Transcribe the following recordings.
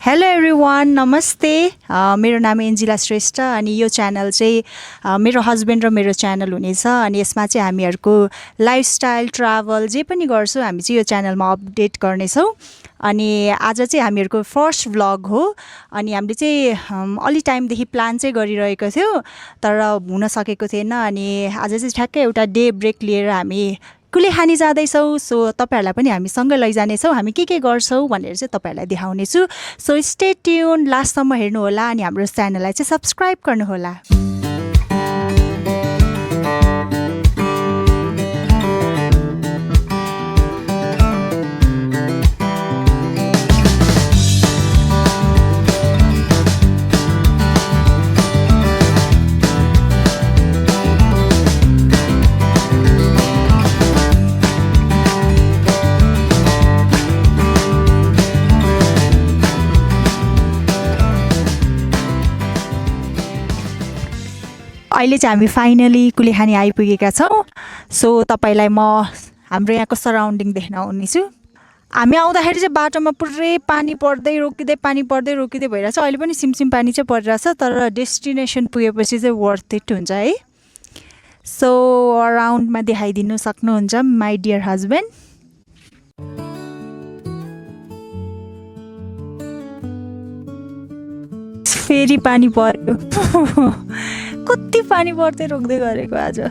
Hello everyone नमस्ते मेरो नाम एन्जिला श्रेष्ठ अनि यो च्यानल चाहिँ मेरो हस्बेन्ड र मेरो च्यानल हुनेछ अनि यसमा चाहिँ हामीहरूको लाइफस्टाइल ट्राभल जे पनि गर्छौँ हामी चाहिँ यो च्यानलमा अपडेट गर्नेछौँ अनि आज चाहिँ हामीहरूको फर्स्ट भ्लग हो अनि हामीले चाहिँ अलि टाइमदेखि प्लान चाहिँ गरिरहेको थियौँ तर हुन सकेको थिएन अनि आज चाहिँ ठ्याक्कै एउटा डे ब्रेक लिएर हामी कुलेखानी जाँदैछौँ सो तपाईँहरूलाई पनि हामी सँगै लैजानेछौँ हामी के गर्छौँ भनेर चाहिँ तपाईँहरूलाई देखाउनेछु सो स्टे ट्युन लास्टसम्म हेर्नुहोला अनि हाम्रो च्यानललाई चाहिँ सब्सक्राइब गर्नुहोला। अहिले चाहिँ हामी फाइनली कुलेखानी आइपुगेका छौँ सो तपाईँलाई म हाम्रो यहाँको सराउन्डिङ देखाउनेछु। हामी आउँदाखेरि चाहिँ बाटोमा पुरै पानी पर्दै रोकिँदै भइरहेछ अहिले पनि सिमसिम पानी चाहिँ परिरहेछ तर डेस्टिनेसन पुगेपछि चाहिँ वर्थ इट हुन्छ है। सो अराउन्डमा देखाइदिनु सक्नुहुन्छ माई डियर हस्बेन्ड। फेरि पानी पर्यो कति पानी पर्दै रोक्दै गरेको आज। अब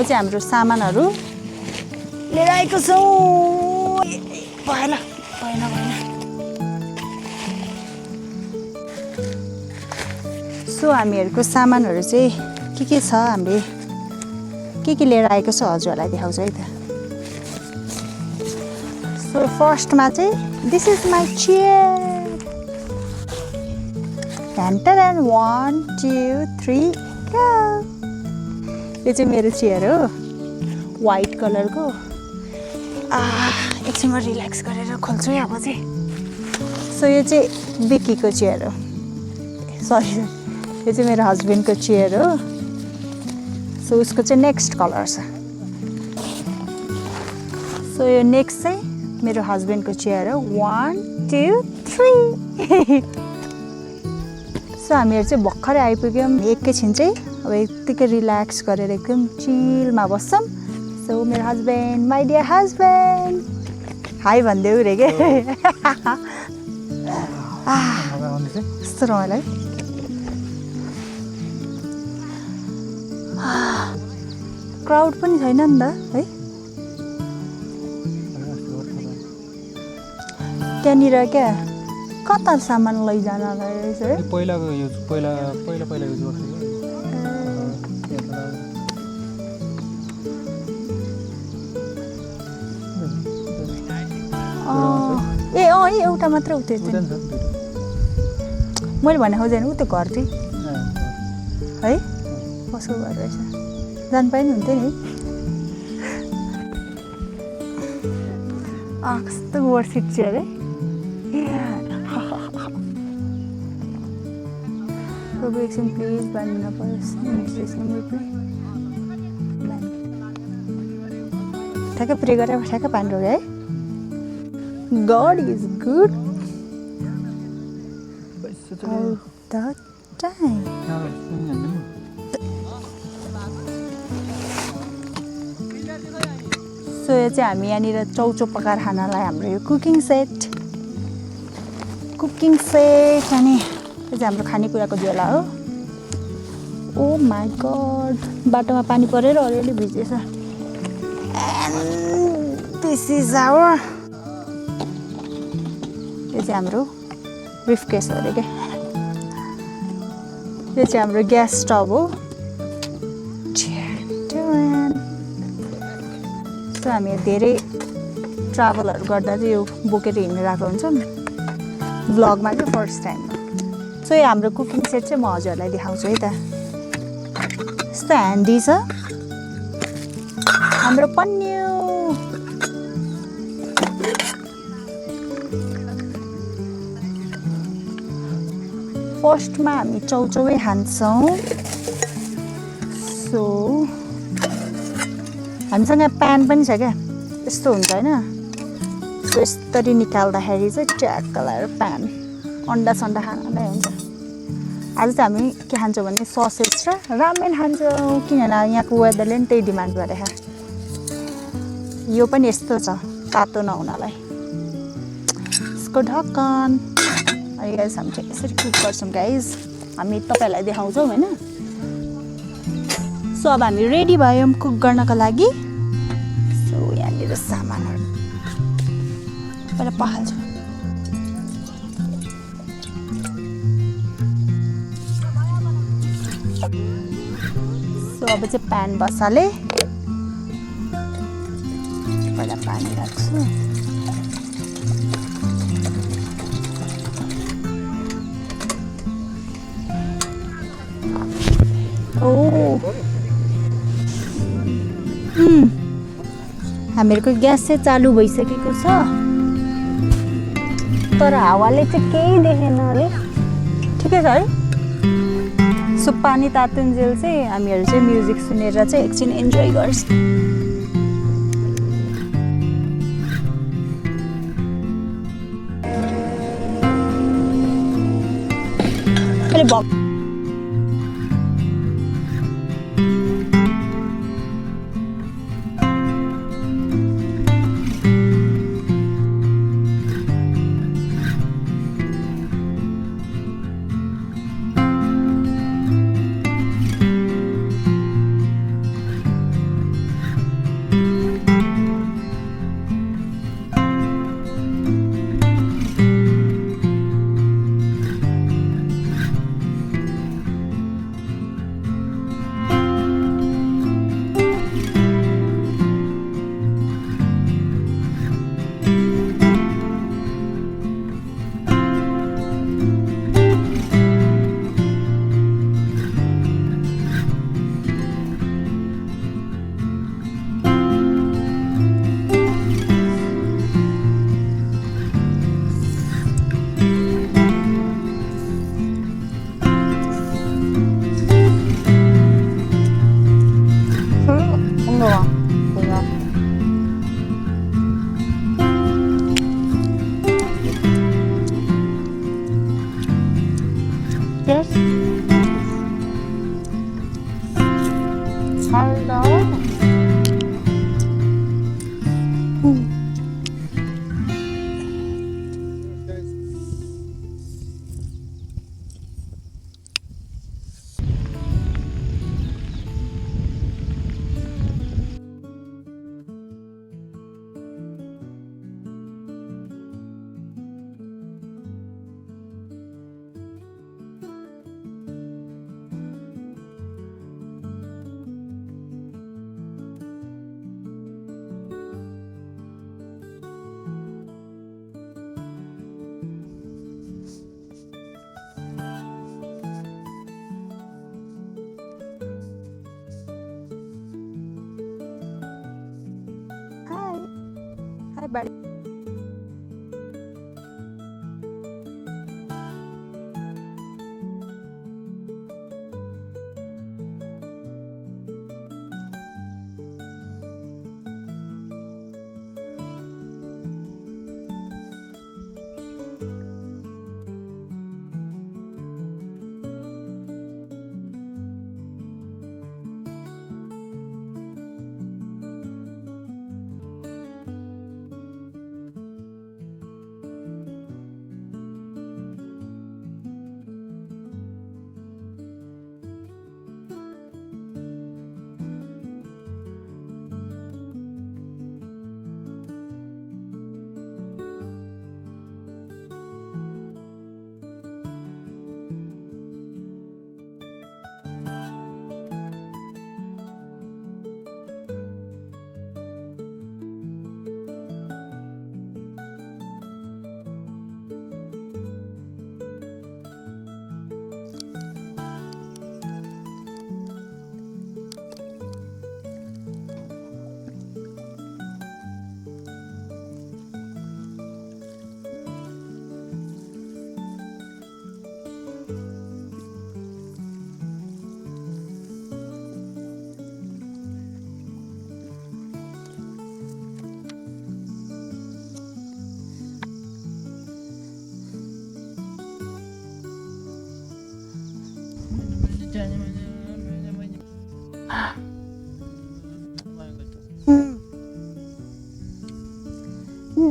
चाहिँ हाम्रो सामानहरू लिएर आएको छौँ। भएन सो हामीहरूको सामानहरू चाहिँ के छ हामीले के लिएर आएको छ हजुरहरूलाई देखाउँछु है त। सो फर्स्टमा चाहिँ this is my chair and 1 2 3 go. यो चाहिँ मेरो चेयर हो वाइट कलरको। एकछिन म रिल्याक्स गरेर खोल्छु है अब चाहिँ। सो यो चाहिँ बिक्कीको चेयर हो सरी यो चाहिँ मेरो हस्बेन्डको चेयर हो। सो उसको चाहिँ नेक्स्ट कलर छ। सो यो नेक्स्ट चाहिँ मेरो हस्बेन्डको चेयर हो 1 2 3 सो हामीहरू चाहिँ भर्खरै आइपुग्यौँ एकैछिन चाहिँ अब यत्तिकै रिल्याक्स गरेर एकदम चिलमा बस्छौँ। सो मेरो husband my dear husband hi भनिदेऊ रे के कस्तो रमाइलो है। क्राउड पनि छैन नि त है त्यहाँनिर क्या कता सामान लैजानलाई रहेछ है। पहिलाको युज पहिला युज गर्थ्यो ए एउटा मात्र उतै मैले भने खोजेन उ त्यो घर चाहिँ है कसको घर रहेछ जानु पाइ हुन्थ्यो नि। कस्तो वर्सिट चेयर है। प्रभु एकछिन प्लिज बाँध्नु नपरोस् ठ्याक्कै प्रे गरेर ठ्याक्कै पानी रोक्यो है। God is good all the time. So यो चाहिँ हामी यहाँनिर चौचो पकाएर खानालाई हाम्रो यो कुकिङ सेट अनि यो चाहिँ हाम्रो खानेकुराको झोला हो। ओ माई गड बाटोमा पानी परेर अलिअलि भिजेछ। एन्ड दिस इज आवर यो चाहिँ हाम्रो ब्रिफकेस हो अरे क्या। यो चाहिँ हाम्रो ग्यास स्टभ हो। सो हामी धेरै ट्राभलहरू गर्दा चाहिँ यो बोकेर हिँडिरहेको हुन्छौँ भ्लगमा चाहिँ फर्स्ट टाइम। सो यो हाम्रो कुकिङ सेट चाहिँ म हजुरहरूलाई देखाउँछु है त। यस्तो ह्यान्डी छ हाम्रो पन्यु। फर्स्टमा हामी चौचौै खान्छौँ सो हामीसँग प्यान पनि छ क्या, यस्तो हुन्छ होइन। सो यसरी निकाल्दाखेरि चाहिँ ट्याक्क लगाएर प्यान अन्डा सन्डा खाँदै हुन्छ। आज चाहिँ हामी के खान्छौँ भने ससेज र रामेन खान्छौँ, किनभने यहाँको वेदरले पनि त्यही डिमान्ड गरेको। यो पनि यस्तो छ तातो नहुनलाई। यसको ढक्कन अनि गाइस हामी चाहिँ यसरी कुक गर्छौँ गाइस, हामी तपाईँहरूलाई देखाउँछौँ होइन। सो अब हामी रेडी भयौँ कुक गर्नको लागि। सो यहाँनिर सामानहरू पहिला पखाल्छौँ। सो अब चाहिँ प्यान बसाले पहिला पानी राख्छु। हामीहरूको ग्यास चाहिँ चालु भइसकेको छ, तर हावाले चाहिँ केही देखेन अरे। ठिकै छ है। सो पानी तातुन्जेल चाहिँ हामीहरू चाहिँ म्युजिक सुनेर चाहिँ एकछिन इन्जोय गर्छ। Yes. Hello.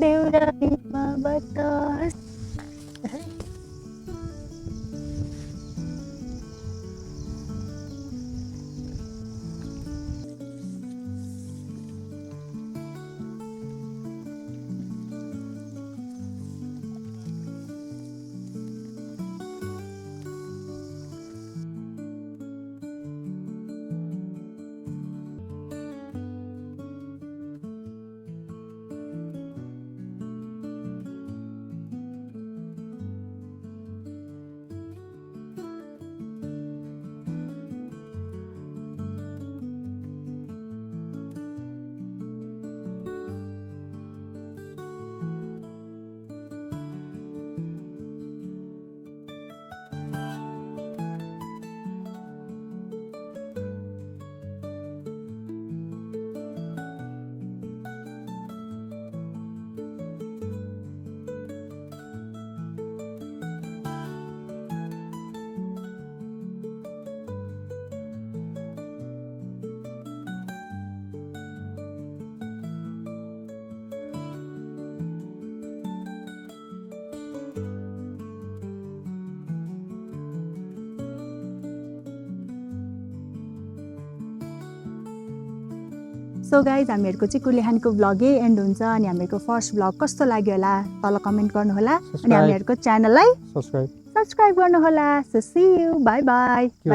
देउरालीमा बतास सो गाइज हामीहरूको चाहिँ कुलेखानीको भ्लगै एन्ड हुन्छ अनि हामीहरूको फर्स्ट भ्लग कस्तो लाग्यो होला तल कमेन्ट गर्नुहोला अनि हामीहरूको च्यानललाई सब्सक्राइब सब्सक्राइब गर्नुहोला so see you bye by